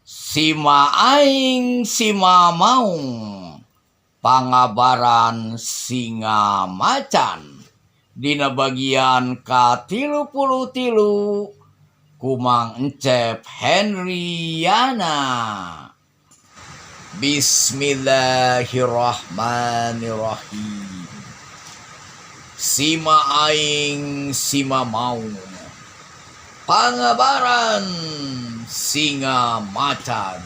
Sima aing sima maung pangabaran singa macan dina bagian ka-33 kumang encep Henryana. Bismillahirrahmanirrahim. Sima aing sima maung pangabaran singa macan.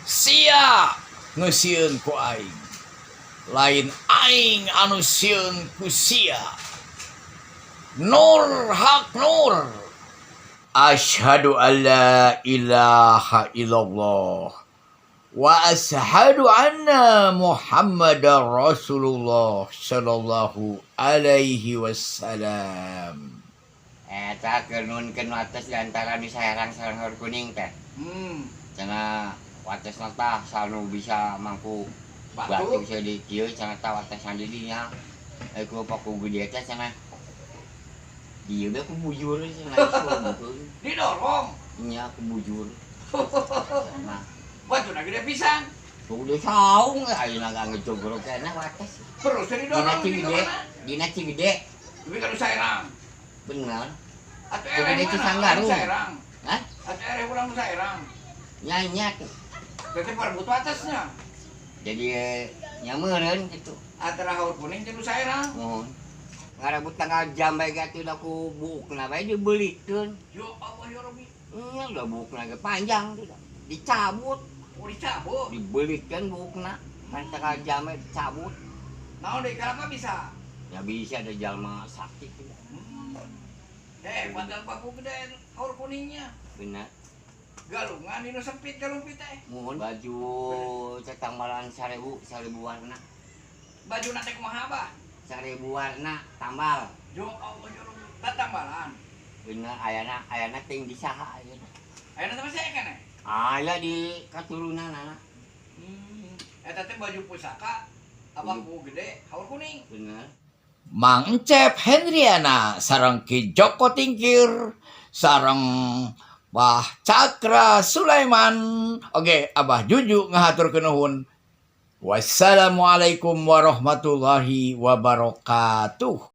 Sia ngesieun ku aing, lain aing anu sieun ku sia. Nur hak nur. Asyhadu an la ilaha illallah wa asyhadu anna Muhammadar Rasulullah sallallahu alaihi wasallam. Eta keunkeun wates diantara di Saerang sareng Haur Kuning teh. Cenah wates tah sanu bisa mangku batu bisa di kieu cenah tah wates di dinya. Ku paku gede teh cenah. Dieu ge ku bujur cenah isu. Didorong. Nya ku bujur. Nah, Batuna gede pisan. udah saung ayeuna gak ngejogrok keneh wates. Terus didorong Dina Cigede. Tapi kan Saerang. Bener. Atuh Kudu di Cisanggarung. Saerang. Hah? Atuh ere urang Saerang. Nyanyak. Teh perebut watasnya. Jadi nyameureun gitu. Antara Haur Kuning jeung Saerang. Mohon. Ngarebut tanggal jam bae gatu udah ku buukna bae dibelikeun. Yo Allah ya Rabbi. Udah buukna ge panjang tuh. Dicabut, Oh dicabut. dibelikeun buukna. Kan tanggal jam bae dicabut. Naon deui kalapa bisa? Ya bisa ada jalma sakit tuh. Padahal paku gede Haur Kuningnya. Bener. Galungan dinu sempit galumpit teh. Mohon baju cetang malan 1000 warna. Baju nate kumaha Abah? 1000 warna tambal. Yo Allah ya Rabbi. Tatambalan. Bener ayana ting di saha aya. Ayeuna teh masih kan? Aya di katurunanna. Eta teh baju pusaka apa ku gede Haur Kuning. Bener. Mang Encep Henryana sareng Ki Joko Tingkir sareng Bah Cakra Sulaiman. Oke, Abah Juju ngahaturkeun nuhun. Wassalamualaikum warahmatullahi wabarakatuh.